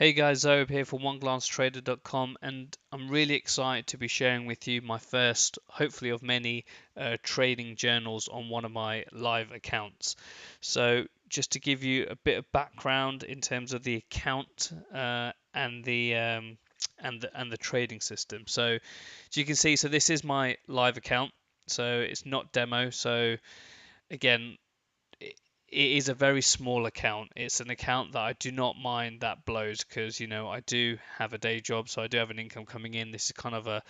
Hey guys, Zoe here from OneGlanceTrader.com, and I'm really excited to be sharing with you my first, hopefully of many, trading journals on one of my live accounts. So just to give you a bit of background in terms of the account and the trading system. So as you can see, so this is my live account, so it's not demo. So again, it is a very small account. It's an account that I do not mind that blows because, I do have a day job, so I do have an income coming in. This is kind of a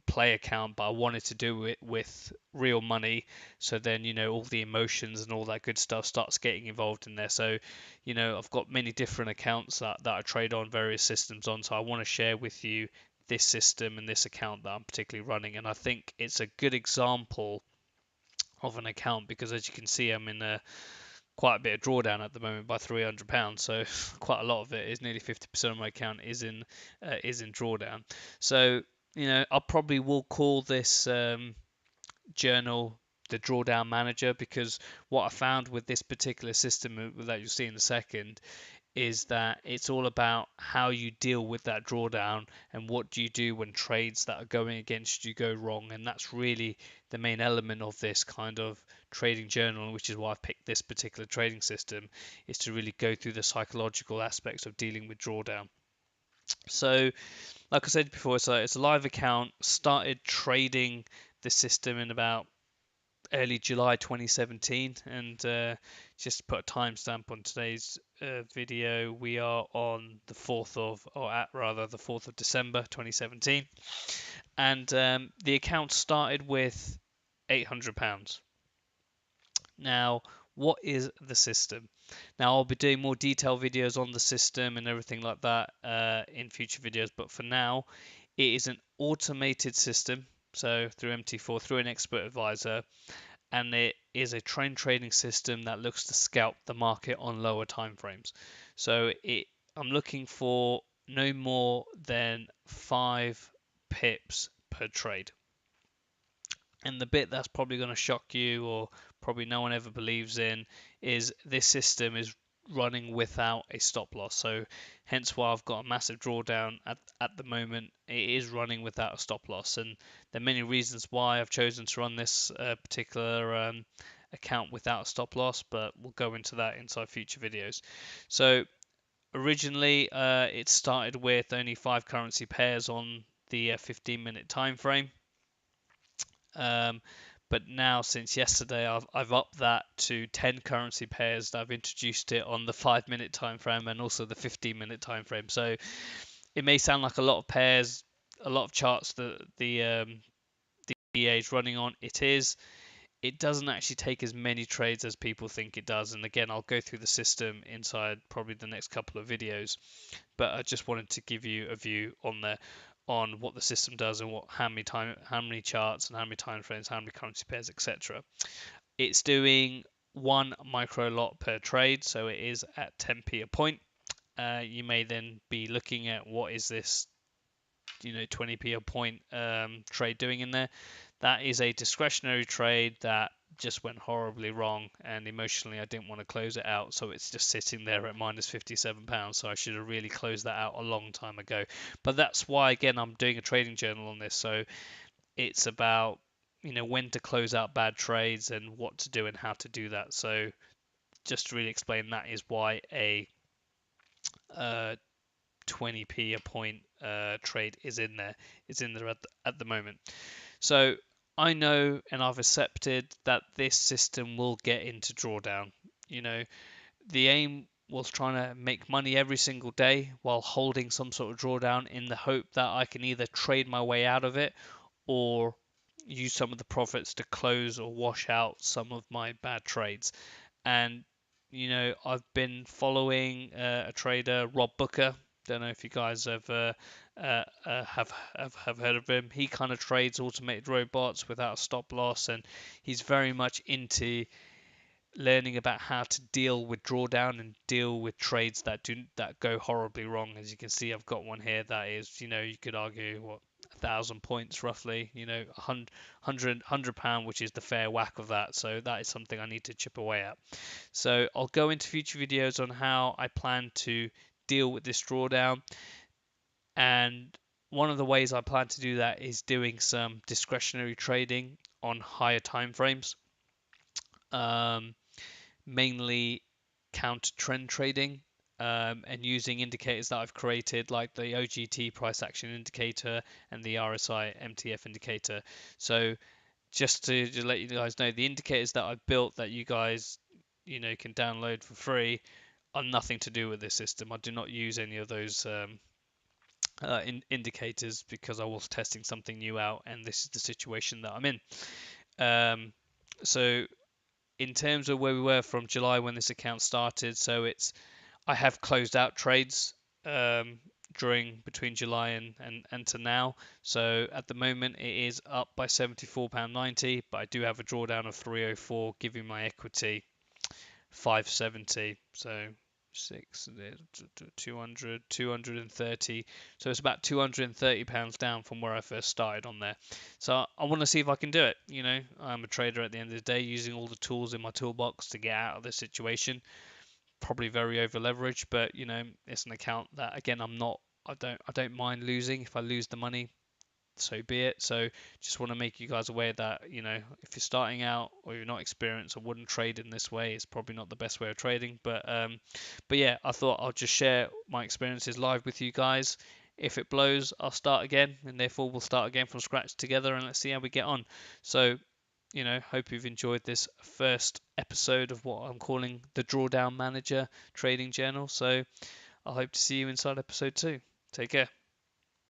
play account, but I wanted to do it with real money. So then, all the emotions and all that good stuff starts getting involved in there. So, I've got many different accounts that I trade on various systems on. So I want to share with you this system and this account that I'm particularly running. And I think it's a good example of an account because, as you can see, I'm in quite a bit of drawdown at the moment by £300. So quite a lot of it is nearly 50% of my account is in drawdown. So I probably will call this journal the drawdown manager because what I found with this particular system that you'll see in a second is that it's all about how you deal with that drawdown and what do you do when trades that are going against you go wrong. And that's really the main element of this kind of trading journal, which is why I've picked this particular trading system, is to really go through the psychological aspects of dealing with drawdown. So like I said before, it's a live account. Started trading the system in about early July 2017, and just to put a timestamp on today's video, we are on the 4th of, or at rather the 4th of December 2017, and the account started with £800. Now, what is the system? Now, I'll be doing more detailed videos on the system and everything like that in future videos, but for now, it is an automated system. So through MT4, through an expert advisor, and it is a trend trading system that looks to scalp the market on lower time frames. So I'm looking for no more than 5 pips per trade. And the bit that's probably going to shock you, or probably no one ever believes in, is this system is running without a stop loss. So hence why I've got a massive drawdown at the moment. It is running without a stop loss, and there are many reasons why I've chosen to run this particular account without a stop loss, but we'll go into that inside future videos. So originally it started with only 5 currency pairs on the 15-minute time frame. But now, since yesterday, I've upped that to 10 currency pairs. That I've introduced it on the 5-minute time frame and also the 15-minute time frame. So it may sound like a lot of pairs, a lot of charts that the EA is running on. It is. It doesn't actually take as many trades as people think it does. And again, I'll go through the system inside probably the next couple of videos. But I just wanted to give you a view on what the system does and how many charts and how many time frames, how many currency pairs, etc. It's doing 1 micro lot per trade, so it is at 10p a point. You may then be looking at what is this 20p a point trade doing in there. That is a discretionary trade that just went horribly wrong, and emotionally I didn't want to close it out, so it's just sitting there at minus £57. So I should have really closed that out a long time ago. But that's why, again, I'm doing a trading journal on this. So it's about when to close out bad trades and what to do and how to do that. So just to really explain, that is why a 20p a point trade is in there. It's in there at the moment. So I know and I've accepted that this system will get into drawdown. The aim was trying to make money every single day while holding some sort of drawdown in the hope that I can either trade my way out of it or use some of the profits to close or wash out some of my bad trades. And I've been following a trader, Rob Booker. Don't know if you guys have heard of him. He kind of trades automated robots without a stop loss, and he's very much into learning about how to deal with drawdown and deal with trades that go horribly wrong. As you can see, I've got one here that is, you could argue what, 1,000 points roughly, £100, which is the fair whack of that. So that is something I need to chip away at. So I'll go into future videos on how I plan to deal with this drawdown. And one of the ways I plan to do that is doing some discretionary trading on higher time frames, um, mainly counter trend trading, and using indicators that I've created, like the OGT price action indicator and the RSI MTF indicator. So just to let you guys know, the indicators that I've built that you guys can download for free are nothing to do with this system. I do not use any of those indicators because I was testing something new out, and this is the situation that I'm in. So in terms of where we were from July when this account started, so I have closed out trades um, during between July and to now. So at the moment it is up by £74.90, but I do have a drawdown of 304, giving my equity 570. So 230. So it's about £230 down from where I first started on there. So I want to see if I can do it. I'm a trader at the end of the day, using all the tools in my toolbox to get out of this situation. Probably very over leveraged, but it's an account that, again, I don't mind losing. If I lose the money, so be it. So just want to make you guys aware that if you're starting out or you're not experienced, I wouldn't trade in this way. It's probably not the best way of trading, but yeah, I thought I'll just share my experiences live with you guys. If it blows, I'll start again, and therefore we'll start again from scratch together, and let's see how we get on. So hope you've enjoyed this first episode of what I'm calling the Drawdown Manager Trading Journal. So I hope to see you inside episode 2. Take care.